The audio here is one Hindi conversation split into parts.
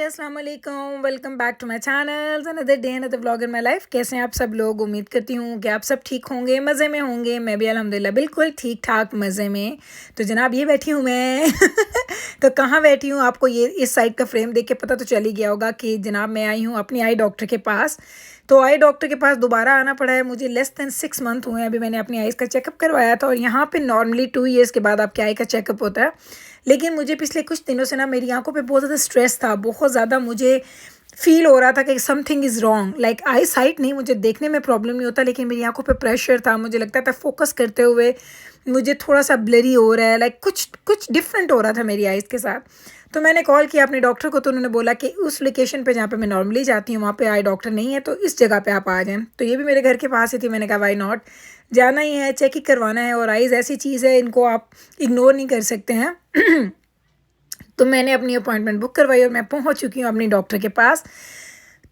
अस्सलाम वालेकुम, welcome back to my channel, another day another vlog in my life. कैसे हैं आप सब लोग? उम्मीद करती हूँ कि आप सब ठीक होंगे, मज़े में होंगे। मैं भी अल्हम्दुलिल्लाह बिल्कुल ठीक ठाक मज़े में। तो जनाब ये बैठी हूँ मैं तो कहाँ बैठी हूँ आपको ये इस साइड का फ्रेम देख के पता तो चल ही गया होगा कि जनाब मैं आई हूँ अपनी आई डॉक्टर के पास। तो आई डॉक्टर के पास दोबारा आना पड़ा है मुझे। लेस दैन 6 मंथ हुए हैं अभी मैंने अपनी आइज़ का चेकअप करवाया था, और यहाँ पे नॉर्मली 2 ईयर्स के बाद आपके आई का चेकअप होता है। लेकिन मुझे पिछले कुछ दिनों से ना मेरी आंखों पे बहुत ज़्यादा स्ट्रेस था, बहुत ज़्यादा मुझे फील हो रहा था कि something is wrong. Like I site नहीं, मुझे देखने में प्रॉब्लम नहीं होता, लेकिन मेरी आंखों पे प्रेशर था। मुझे लगता था फोकस करते हुए मुझे थोड़ा सा ब्लरी हो रहा है, लाइक कुछ डिफरेंट हो रहा था मेरी आइज़ के साथ। तो मैंने कॉल किया अपने डॉक्टर को, तो उन्होंने बोला कि उस लोकेशन पे जहाँ पे मैं नॉर्मली जाती हूँ वहाँ पे आई डॉक्टर नहीं है, तो इस जगह पे आप आ जाएं। तो ये भी मेरे घर के पास ही थी। मैंने कहा वाई नॉट, जाना ही है, चेक ही करवाना है, और आइज़ ऐसी चीज़ है इनको आप इग्नोर नहीं कर सकते हैं तो मैंने अपनी अपॉइंटमेंट बुक करवाई और मैं पहुंच चुकी हूँ अपनी डॉक्टर के पास।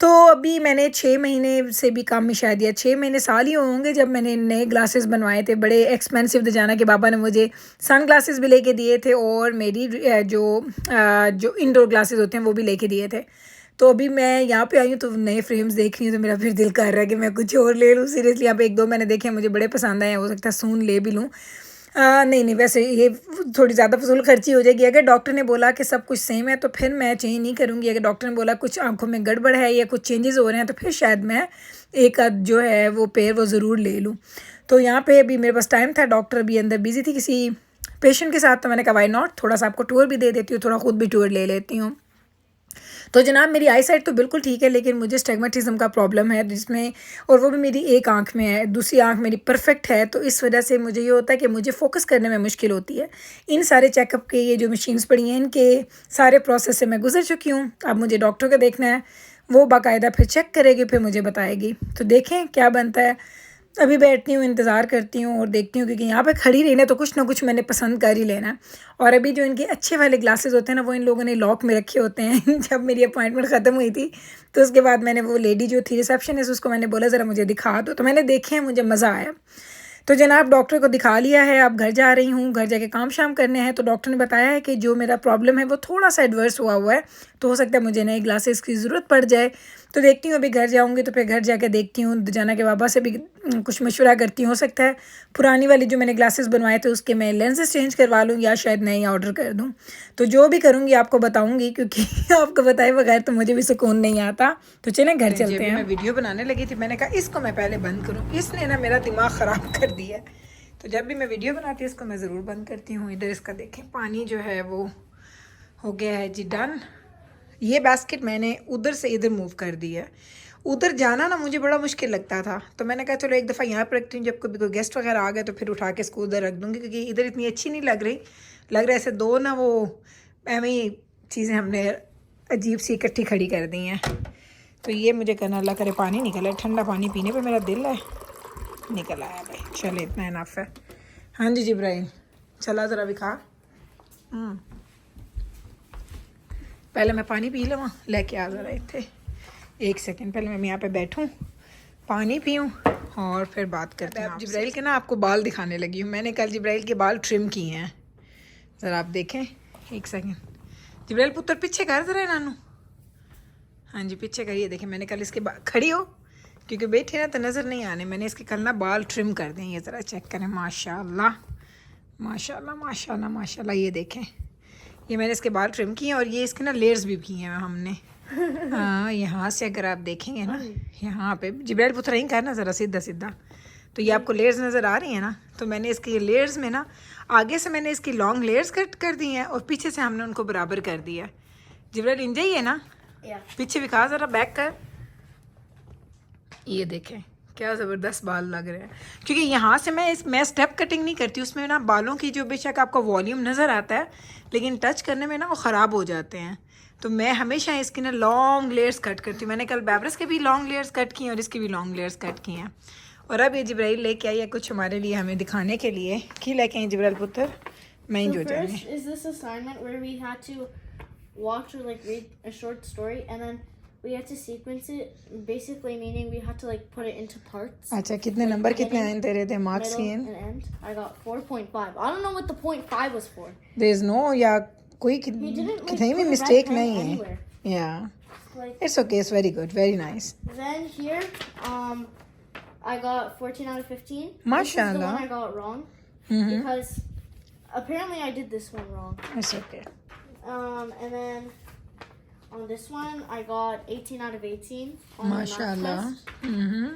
तो अभी मैंने 6 महीने से भी कम, शायद या 6 महीने साल ही होंगे, जब मैंने नए ग्लासेस बनवाए थे बड़े एक्सपेंसिव। दजाना के बाबा ने मुझे सन ग्लासेस भी लेके दिए थे, और मेरी जो इंडोर ग्लासेस होते हैं वो भी लेके दिए थे। तो अभी मैं यहाँ पे आई हूँ तो नए फ्रेम्स देख रही हूँ, तो मेरा फिर दिल कर रहा है कि मैं कुछ और ले लूँ। सीरियसली यहाँ पे 1-2 मैंने देखे, मुझे बड़े पसंद आए हैं, हो सकता है सून ले भी लूँ। नहीं, वैसे ये थोड़ी ज़्यादा फजूल खर्ची हो जाएगी। अगर डॉक्टर ने बोला कि सब कुछ सेम है तो फिर मैं चेंज नहीं करूँगी। अगर डॉक्टर ने बोला कुछ आंखों में गड़बड़ है या कुछ चेंजेस हो रहे हैं तो फिर शायद मैं एक आध जो है वो पेयर वो ज़रूर ले लूँ। तो यहाँ पे अभी मेरे पास टाइम था, डॉक्टर अभी अंदर बिजी थी किसी पेशेंट के साथ, तो मैंने कहा वाई नॉट, थोड़ा सा आपको टूर भी दे देती हूँ, थोड़ा ख़ुद भी टूर ले लेती हूँ। तो जनाब मेरी आई साइट तो बिल्कुल ठीक है, लेकिन मुझे स्टिग्मेटिज्म का प्रॉब्लम है जिसमें, और वो भी मेरी एक आंख में है, दूसरी आंख मेरी परफेक्ट है। तो इस वजह से मुझे ये होता है कि मुझे फोकस करने में मुश्किल होती है। इन सारे चेकअप के ये जो मशीन्स पड़ी हैं इनके सारे प्रोसेस से मैं गुजर चुकी हूँ। अब मुझे डॉक्टर को देखना है, वो बाकायदा फिर चेक करेगी, फिर मुझे बताएगी। तो देखें क्या बनता है। अभी बैठती हूँ, इंतज़ार करती हूँ और देखती हूँ, क्योंकि यहाँ पे खड़ी रही ना तो कुछ ना कुछ मैंने पसंद कर ही लेना है। और अभी जो इनके अच्छे वाले ग्लासेस होते हैं ना, वो इन लोगों ने लॉक में रखे होते हैं जब मेरी अपॉइंटमेंट ख़त्म हुई थी तो उसके बाद मैंने वो लेडी जो थी रिसेप्शनिस्ट, उसको मैंने बोला ज़रा मुझे दिखा दो, तो मैंने देखे हैं, मुझे मज़ा आया। तो जनाब डॉक्टर को दिखा लिया है, अब घर जा रही हूँ, घर जाके काम शाम करने हैं। तो डॉक्टर ने बताया है कि जो मेरा प्रॉब्लम है वो थोड़ा सा एडवर्स हुआ है, तो हो सकता है मुझे नए ग्लासेस की ज़रूरत पड़ जाए। तो देखती हूँ, अभी घर जाऊँगी तो फिर घर जाके देखती हूँ, जाना के बाबा से भी कुछ मशवरा करती हूँ। हो सकता है पुरानी वाली जो मैंने ग्लासेस बनवाए थे उसके मैं लेंसेज चेंज करवा लूँ, या शायद नई ऑर्डर कर दूँ। तो जो भी करूँगी आपको बताऊँगी, क्योंकि आपको बताए बगैर तो मुझे भी सुकून नहीं आता। तो चलें घर चलते हैं। मैं वीडियो बनाने लगी थी, मैंने कहा इसको मैं पहले बंद करूँ, इसने ना मेरा दिमाग ख़राब कर दिया। तो जब भी मैं वीडियो बनाती हूँ इसको मैं ज़रूर बंद करती हूँ। इधर इसका देखें, पानी जो है वो हो गया है जी डन। ये बास्केट मैंने उधर से इधर मूव कर दिया है। उधर जाना ना मुझे बड़ा मुश्किल लगता था, तो मैंने कहा चलो एक दफ़ा यहाँ पर रखती हूँ, जब कभी कोई गेस्ट वगैरह आ गए तो फिर उठा के इसको उधर रख दूँगी, क्योंकि इधर इतनी अच्छी नहीं लग रही। लग रहा है ऐसे दो ना वो एवं ही चीज़ें हमने अजीब सी इकट्ठी खड़ी कर दी हैं। तो ये मुझे करना, अल्लाह करे पानी निकला, ठंडा पानी पीने पर मेरा दिल है, निकल आया भाई। चले इतना इनफ है। हाँ जी जिब्राइल, चला ज़रा भी खा। पहले मैं पानी पी लूँ, लेके आ ज़रा इतने 1 सेकंड। पहले मैं यहाँ पे बैठूँ, पानी पीऊँ और फिर बात करते हैं। जिब्राइल के ना आपको बाल दिखाने लगी हूँ। मैंने कल जिब्राइल के बाल ट्रिम किए हैं, ज़रा आप देखें 1 सेकंड। जिब्राइल पुत्र पीछे कर ज़रा नानू, हाँ जी पीछे करिए। देखें मैंने कल इसके बाल, खड़ी हो क्योंकि बैठे ना तो नज़र नहीं आने, मैंने इसके कल ना बाल ट्रिम कर दें। ये ज़रा चेक करें, माशाल्लाह माशाल्लाह माशाल्लाह माशाल्लाह। ये देखें, ये मैंने इसके बाल ट्रिम किए हैं, और ये इसके ना लेयर्स भी किए हैं हमने। हाँ यहाँ से अगर आप देखेंगे ना, यहाँ पे जिब्राइल पुत्र नहीं करना ज़रा सीधा सीधा, तो ये आपको लेयर्स नज़र आ रही हैं ना। तो मैंने इसके ये लेयर्स में ना, आगे से मैंने इसकी लॉन्ग लेयर्स कट कर दी हैं, और पीछे से हमने उनको बराबर कर दिया। जिब्राइल इंजा ही है ना, पीछे भी खा ज़रा, बैक कर। ये देखें क्या ज़बरदस्त बाल लग रहे हैं, क्योंकि यहाँ से मैं स्टेप कटिंग नहीं करती, उसमें ना बालों की जो बेशक आपको वॉल्यूम नज़र आता है, लेकिन टच करने में ना वो ख़राब हो जाते हैं। तो मैं हमेशा इसकी ना लॉन्ग लेयर्स कट करती हूँ। मैंने कल बैबरस के भी लॉन्ग लेयर्स कट किए हैं और इसकी भी लॉन्ग लेयर्स कट की हैं। और अब ये जिब्राइल लेके आई है कुछ हमारे लिए, हमें दिखाने के लिए। कि लेके आई जिब्राइल पुत्र, मैं ही जो जाने। We had to sequence it, basically meaning we had to like put it into parts. अच्छा कितने नंबर कितने आए तेरे थे मार्क्स के? End. I got 4.5. I don't know what the 0.5 was for. There is no, या कोई कहीं भी मिस्टेक नहीं है, Yeah. Like, It's okay. It's very good. Very nice. then here, I got 14 out of 15. This is the Mashallah. one I got wrong Mm-hmm. because apparently I did this one wrong. It's okay. And then on this one, I got 18 out of 18 on the math Mashallah. test. Mm-hmm.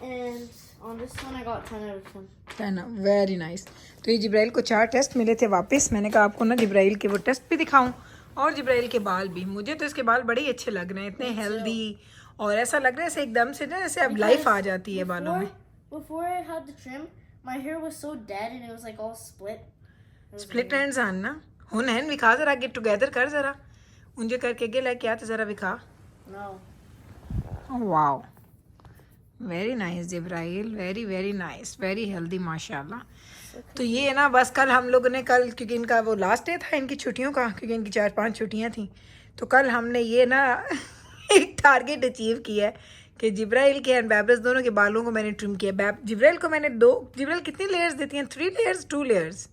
And on this one, I got 10 out of 10. Very nice. तो ये जिब्राइल को 4 टेस्ट मिले थे वापस. मैंने कहा आपको ना जिब्राइल के वो टेस्ट भी दिखाऊं और जिब्राइल के बाल भी. मुझे तो इसके बाल बड़े ही अच्छे लग रहे हैं, इतने हेल्दी, और ऐसा लग रहा है जैसे एकदम से ना जैसे अब लाइफ आ जाती है बालों में. Before I had the trim, my hair was so dead and it was like all split. Split ends आना हुन हैन विखा जरा, गेट टुगेदर कर जरा, उनजे करके गे लेके आते जरा विखा. No. Wow, very nice Jibrail, very very nice, very healthy माशाल्लाह. तो ये है ना, बस कल हम लोगों ने कल, क्योंकि इनका वो लास्ट डे था इनकी छुट्टियों का, क्योंकि इनकी 4-5 छुट्टियां थी, तो कल हमने ये ना एक टारगेट अचीव किया है कि जिब्राइल के एंड बैब्रस दोनों के बालों को मैंने ट्रिम किया. जिब्राइल को मैंने जिब्राइल कितनी लेयर्स देती हैं? 3 लेयर्स, 2 लेयर्स,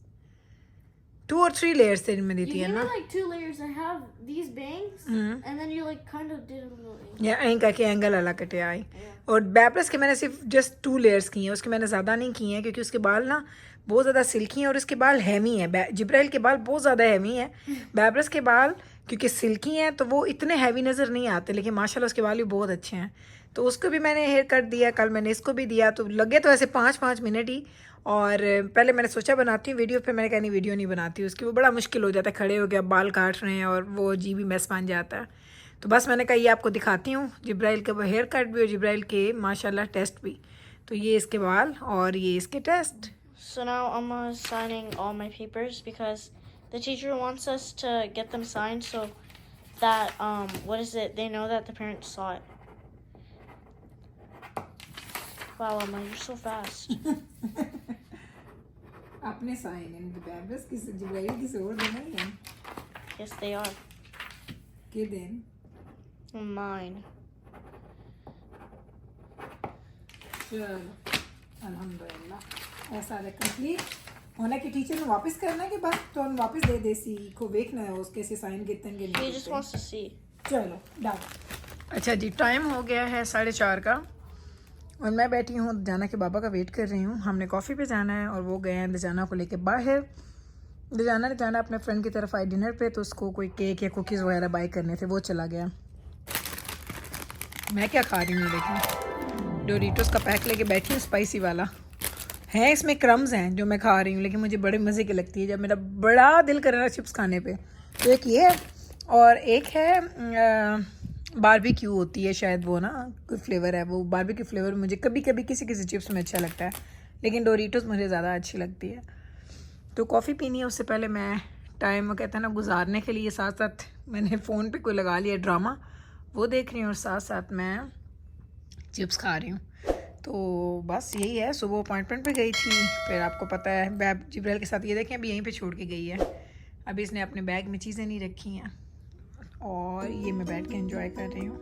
2 or 3 लेयर्स से इनमें You देती है gave me ना. like 2 layers. I have these bangs, and then you like kind of did a little. या इनका के एंगल अलग कटे आई. और बैब्रस के मैंने सिर्फ जस्ट 2 लेयर्स की हैं, उसके मैंने ज़्यादा नहीं की हैं क्योंकि उसके बाल ना बहुत ज़्यादा सिल्की हैं और उसके बाल हैवी हैं. जिब्राइल के बाल बहुत ज़्यादा हैवी हैं. बैब्रस के बाल क्योंकि सिल्की हैं तो वो इतने हैवी नज़र नहीं आते, लेकिन माशाल्लाह उसके बाल भी बहुत अच्छे हैं. तो उसको भी मैंने हेयर कट दिया, कल मैंने इसको भी दिया. तो लगे तो ऐसे 5-5 मिनट ही. और पहले मैंने सोचा बनाती हूँ वीडियो, फिर मैंने कहा नहीं वीडियो नहीं बनाती उसकी, वो बड़ा मुश्किल हो जाता है, खड़े हो गया बाल काट रहे हैं और वो अजीब ही मैस बन जाता है. तो बस मैंने कहा ये आपको दिखाती हूँ, जिब्राइल का हेयर कट भी और जिब्राइल के माशाल्लाह टेस्ट भी. तो ये इसके बाल और ये इसके test. So now I'm signing all my papers because the teacher wants us to get them signed so that they know that the parents saw it. Wow, Amma, you're so fast. अपने साइन इन बैब्रस की जिब्राइल की से और नहीं है. Yes, they are. के दिन Mine. चलो अल्हम्दुलिल्लाह. ऐसा कंप्लीट होना कि टीचर ने वापस करना के बाद तो हम वापस दे देसी को देखना है उसके से साइन कितने के He just wants to see. चलो डन. अच्छा जी, टाइम हो गया है 4:30 का और मैं बैठी हूँ दजाना के बाबा का वेट कर रही हूँ. हमने कॉफ़ी पे जाना है और वो गए हैं दजाना को लेके बाहर. दजाना ने जाना अपने फ्रेंड की तरफ आई डिनर पे, तो उसको कोई केक या कुकीज़ वगैरह बाई करने थे, वो चला गया. मैं क्या खा रही हूँ देखिए, डोरिटोस का पैक लेके बैठी हूँ स्पाइसी वाला है. इसमें क्रम्स हैं जो मैं खा रही हूँ, लेकिन मुझे बड़े मज़े की लगती है जब मेरा बड़ा दिल कर रहा है चिप्स खाने पे. तो एक ये है और एक है बारबेक्यू होती है शायद, वो ना कोई फ्लेवर है, वो बारबेक्यू फ्लेवर मुझे कभी कभी किसी किसी चिप्स में अच्छा लगता है, लेकिन डोरिटोस मुझे ज़्यादा अच्छी लगती है. तो कॉफ़ी पीनी है, उससे पहले मैं टाइम कहते हैं ना गुजारने के लिए साथ साथ मैंने फ़ोन पे कोई लगा लिया ड्रामा, वो देख रही हूँ और साथ साथ मैं चिप्स खा रही हूँ. तो बस यही है. सुबह अपॉइंटमेंट पे गई थी, फिर आपको पता है बैब जिब्राइल के साथ, ये देखें अभी यहीं पे छोड़ के गई है. अभी इसने अपने बैग में चीज़ें नहीं रखी हैं और ये मैं बैठ के एंजॉय कर रही हूँ.